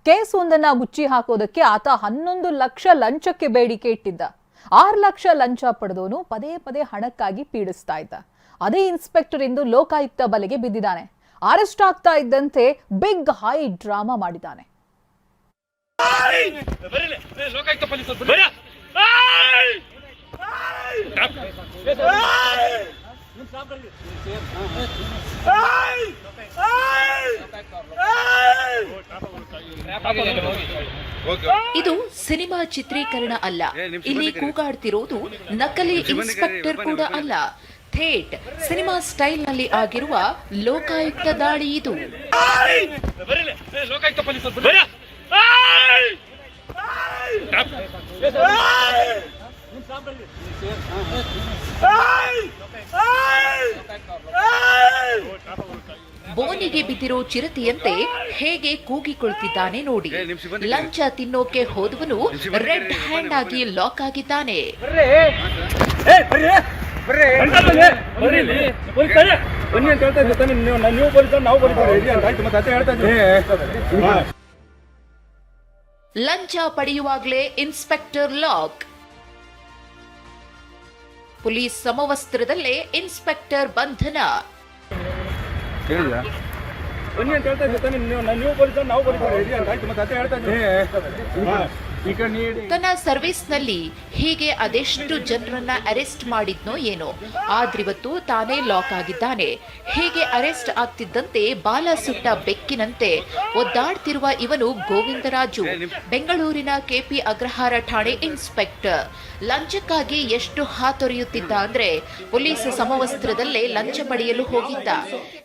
ಕೇಸೊಂದನ್ನ ಮುಚ್ಚಿ ಹಾಕೋದಕ್ಕೆ ಆತ 11 ಲಕ್ಷ ಲಂಚಕ್ಕೆ ಬೇಡಿಕೆ ಇಟ್ಟಿದ್ದ. 6 ಲಕ್ಷ ಲಂಚ ಪಡೆದವನು ಪದೇ ಪದೇ ಹಣಕ್ಕಾಗಿ ಪೀಡಿಸ್ತಾ ಇದ್ದ. ಅದೇ ಇನ್ಸ್ಪೆಕ್ಟರ್ ಇಂದು ಲೋಕಾಯುಕ್ತ ಬಲೆಗೆ ಬಿದ್ದಿದ್ದಾನೆ. ಅರೆಸ್ಟ್ ಆಗ್ತಾ ಇದ್ದಂತೆ ಬಿಗ್ ಹೈ ಡ್ರಾಮಾ ಮಾಡಿದ್ದಾನೆ. ಇದು ಸಿನಿಮಾ ಚಿತ್ರೀಕರಣ ಅಲ್ಲ. ಇಲ್ಲಿ ಕೂಗಾಡ್ತಿರೋದು ನಕಲಿ ಇನ್ಸ್ಪೆಕ್ಟರ್ ಕೂಡ ಅಲ್ಲ. ಥೇಟ್ ಸಿನಿಮಾ ಸ್ಟೈಲ್ ನಲ್ಲಿ ಆಗಿರುವ ಲೋಕಾಯುಕ್ತ ದಾಳಿ ಇದು. ಬೋನಿಗೆ ಬಿದ್ದಿರೋ ಚಿರತೆಯಂತೆ ಹೇಗೆ ಕೂಗಿಕೊಳ್ತಿದ್ದಾನೆ ನೋಡಿ. ಲಂಚ ತಿನ್ನೋಕೆ ಹೋದವನು ರೆಡ್ ಹ್ಯಾಂಡ್ ಆಗಿ ಲಾಕ್ ಆಗಿದ್ದಾನೆ. ಲಂಚ ಪಡೆಯುವಾಗಲೇ ಇನ್ಸ್ಪೆಕ್ಟರ್ ಲಾಕ್. ಪೊಲೀಸ್ ಸಮವಸ್ತ್ರದಲ್ಲೇ ಇನ್ಸ್ಪೆಕ್ಟರ್ ಬಂಧನ. ತನ್ನ ಸರ್ವಿಸ್ನಲ್ಲಿ ಹೀಗೆ ಅದೆಷ್ಟು ಜನರನ್ನ ಅರೆಸ್ಟ್ ಮಾಡಿದ್ನೋ ಏನೋ, ಆದ್ರಿವತ್ತು ತಾನೇ ಲಾಕ್ ಆಗಿದ್ದಾನೆ. ಹೀಗೆ ಅರೆಸ್ಟ್ ಆಗ್ತಿದ್ದಂತೆ ಬಾಲ ಸುಟ್ಟ ಬೆಕ್ಕಿನಂತೆ ಒದ್ದಾಡ್ತಿರುವ ಇವನು ಗೋವಿಂದರಾಜು, ಬೆಂಗಳೂರಿನ ಕೆಪಿ ಅಗ್ರಹಾರ ಠಾಣೆ ಇನ್ಸ್ಪೆಕ್ಟರ್. ಲಂಚಕ್ಕಾಗಿ ಎಷ್ಟು ಹಾತೊರೆಯುತ್ತಿದ್ದ ಅಂದ್ರೆ ಪೊಲೀಸ್ ಸಮವಸ್ತ್ರದಲ್ಲೇ ಲಂಚ ಪಡೆಯಲು ಹೋಗಿದ್ದ.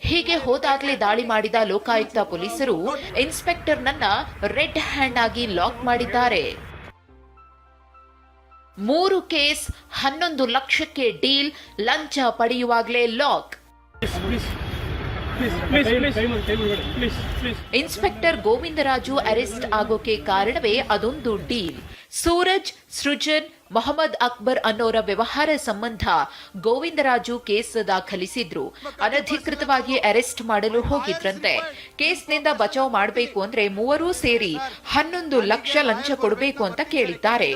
ಹೀಗೆ ಹೋದಾಗಲೇ ದಾಳಿ ಮಾಡಿದ ಲೋಕಾಯುಕ್ತ ಪೊಲೀಸರು ಇನ್ಸ್ಪೆಕ್ಟರ್ನನ್ನ ರೆಡ್ ಹ್ಯಾಂಡ್ ಆಗಿ ಲಾಕ್ ಮಾಡಿದ್ದಾರೆ. 3 ಕೇಸ್, 11 ಲಕ್ಷಕ್ಕೆ ಡೀಲ್, ಲಂಚ ಪಡೆಯುವಾಗಲೇ ಲಾಕ್. ಇನ್ಸ್ಪೆಕ್ಟರ್ ಗೋವಿಂದರಾಜು ಅರೆಸ್ಟ್ ಆಗೋಕೆ ಕಾರಣವೇ ಅದೊಂದು ಡೀಲ್. ಸೂರಜ್, ಸೃಜನ್, ಮೊಹಮ್ಮದ್ ಅಕ್ಬರ್ ಅನ್ನೋರ ವ್ಯವಹಾರ ಸಂಬಂಧ ಗೋವಿಂದರಾಜು ಕೇಸ್ ದಾಖಲಿಸಿದ್ರು. ಅನಧಿಕೃತವಾಗಿ ಅರೆಸ್ಟ್ ಮಾಡಲು ಹೋಗಿದ್ರಂತೆ. ಕೇಸ್ನಿಂದ ಬಚಾವ್ ಮಾಡಬೇಕು ಅಂದ್ರೆ ಮೂವರೂ ಸೇರಿ 11 ಲಕ್ಷ ಲಂಚ ಕೊಡಬೇಕು ಅಂತ ಕೇಳಿದ್ದಾರೆ.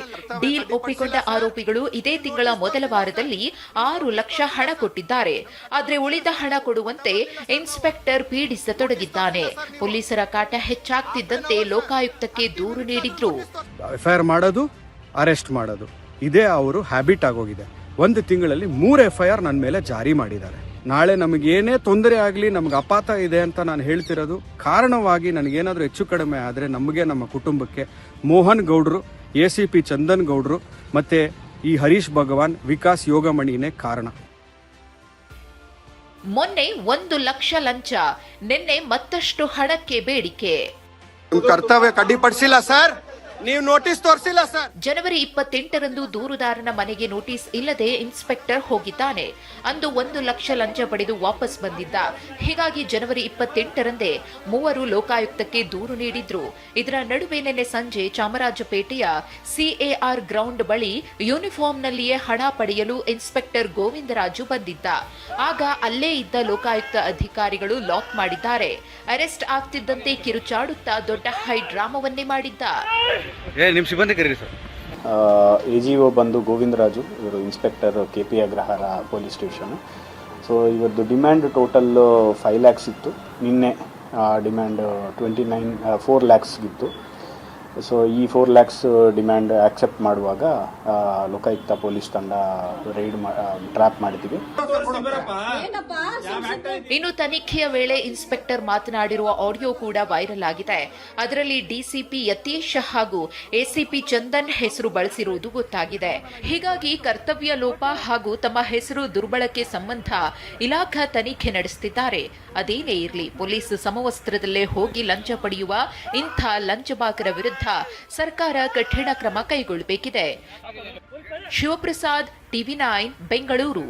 ಡೀಲ್ ಒಪ್ಪಿಕೊಂಡ ಆರೋಪಿಗಳು ಇದೇ ತಿಂಗಳ ಮೊದಲ ವಾರದಲ್ಲಿ 6 ಲಕ್ಷ ಹಣ ಕೊಟ್ಟಿದ್ದಾರೆ. ಆದ್ರೆ ಉಳಿದ ಹಣ ಕೊಡುವಂತೆ ಇನ್ಸ್ಪೆಕ್ಟರ್ ಪೀಡಿಸತೊಡಗಿದ್ದಾನೆ. ಪೊಲೀಸರ ಕಾಟ ಹೆಚ್ಚಾಗ್ತಿದ್ದಂತೆ ಲೋಕಾಯುಕ್ತಕ್ಕೆ ದೂರು ನೀಡಿದ್ರು. ಎಫ್ಐಆರ್ ಮಾಡೋದು, ಅರೆಸ್ಟ್ ಮಾಡೋದು, ಇದೇ ಅವರು ಹ್ಯಾಬಿಟ್ ಆಗೋಗಿದೆ. 1 ತಿಂಗಳಲ್ಲಿ 3 ಎಫ್ಐಆರ್ ನನ್ನ ಮೇಲೆ ಜಾರಿ ಮಾಡಿದ್ದಾರೆ. ನಾಳೆ ನಮಗೇನೇ ತೊಂದರೆ ಆಗಲಿ, ನಮ್ಗೆ ಅಪಾತ ಇದೆ ಅಂತ ನಾನು ಹೇಳ್ತಿರೋದು ಕಾರಣವಾಗಿ ನನಗೇನಾದರೂ ಹೆಚ್ಚು ಕಡಿಮೆ ಆದರೆ ನಮಗೆ, ನಮ್ಮ ಕುಟುಂಬಕ್ಕೆ ಮೋಹನ್ ಗೌಡ್ರು, ACP ಚಂದನ್ ಗೌಡ್ರು ಮತ್ತೆ ಈ ಹರೀಶ್ ಭಗವಾನ್, ವಿಕಾಸ್ ಯೋಗಮಣಿನೇ ಕಾರಣ. ಮೊನ್ನೆ 1 ಲಕ್ಷ ಲಂಚ, ನಿನ್ನೆ ಮತ್ತಷ್ಟು ಹಣಕ್ಕೆ ಬೇಡಿಕೆ. ಕರ್ತವ್ಯ ಕಡ್ಡಿಪಡಿಸಿಲ್ಲ ಸರ್, ನೀವು ನೋಟಿಸ್ ತೋರಿಸಿಲ್ಲ ಸರ್. ಜನವರಿ 28ರಂದು ದೂರುದಾರನ ಮನೆಗೆ ನೋಟಿಸ್ ಇಲ್ಲದೆ ಇನ್ಸ್ಪೆಕ್ಟರ್ ಹೋಗಿದ್ದಾನೆ. ಅಂದು 1 ಲಕ್ಷ ಲಂಚ ಪಡೆದು ವಾಪಸ್ ಬಂದಿದ್ದ. ಹೀಗಾಗಿ ಜನವರಿ 28ರಂದೇ ಮೂವರು ಲೋಕಾಯುಕ್ತಕ್ಕೆ ದೂರು ನೀಡಿದ್ರು. ಇದರ ನಡುವೆ ನಿನ್ನೆ ಸಂಜೆ ಚಾಮರಾಜಪೇಟೆಯ CAR ಗ್ರೌಂಡ್ ಬಳಿ ಯೂನಿಫಾರ್ಮ್ನಲ್ಲಿಯೇ ಹಣ ಪಡೆಯಲು ಇನ್ಸ್ಪೆಕ್ಟರ್ ಗೋವಿಂದರಾಜು ಬಂದಿದ್ದ. ಆಗ ಅಲ್ಲೇ ಇದ್ದ ಲೋಕಾಯುಕ್ತ ಅಧಿಕಾರಿಗಳು ಲಾಕ್ ಮಾಡಿದ್ದಾರೆ. ಅರೆಸ್ಟ್ ಆಗ್ತಿದ್ದಂತೆ ಕಿರುಚಾಡುತ್ತಾ ದೊಡ್ಡ ಹೈ ಡ್ರಾಮಾವನ್ನೇ ಮಾಡಿದ್ದ. AGO ಬಂದು ಗೋವಿಂದರಾಜು, ಇವರು inspector KP Agrahara police station. So ಇವತ್ತು ಡಿಮ್ಯಾಂಡ್ ಟೋಟಲ್ 5 ಲ್ಯಾಕ್ಸ್ ಇತ್ತು. ನಿನ್ನೆ ಡಿಮ್ಯಾಂಡ್ 4 ಲ್ಯಾಕ್ಸ್ಗಿತ್ತು. ಸೊ ಈ 4 ಲ್ಯಾಕ್ಸ್ ಡಿಮ್ಯಾಂಡ್ ಆಕ್ಸೆಪ್ಟ್ ಮಾಡುವಾಗ ಲೋಕಾಯುಕ್ತ ಪೊಲೀಸ್ ತಂಡ ರೈಡ್ ಟ್ರ್ಯಾಪ್ ಮಾಡಿದ್ದೀವಿ. ಇನ್ನು ತನಿಖೆಯ ವೇಳೆ ಇನ್ಸ್ಪೆಕ್ಟರ್ ಮಾತನಾಡಿರುವ ಆಡಿಯೋ ಕೂಡ ವೈರಲ್ ಆಗಿದೆ. ಅದರಲ್ಲಿ DCP ಯತೀಶ್ ಹಾಗೂ ACP ಚಂದನ್ ಹೆಸರು ಬಳಸಿರುವುದು ಗೊತ್ತಾಗಿದೆ. ಹೀಗಾಗಿ ಕರ್ತವ್ಯ ಲೋಪ ಹಾಗೂ ತಮ್ಮ ಹೆಸರು ದುರ್ಬಳಕೆ ಸಂಬಂಧ ಇಲಾಖಾ ತನಿಖೆ ನಡೆಸುತ್ತಿದ್ದಾರೆ. ಅದೇನೇ ಇರಲಿ, ಪೊಲೀಸ್ ಸಮವಸ್ತ್ರದಲ್ಲೇ ಹೋಗಿ ಲಂಚ ಪಡೆಯುವ ಇಂಥ ಲಂಚಬಾಕರ ವಿರುದ್ಧ ಸರ್ಕಾರ ಕಠಿಣ ಕ್ರಮ ಕೈಗೊಳ್ಳಬೇಕಿದೆ. ಶಿವಪ್ರಸಾದ್, TV9, ಬೆಂಗಳೂರು.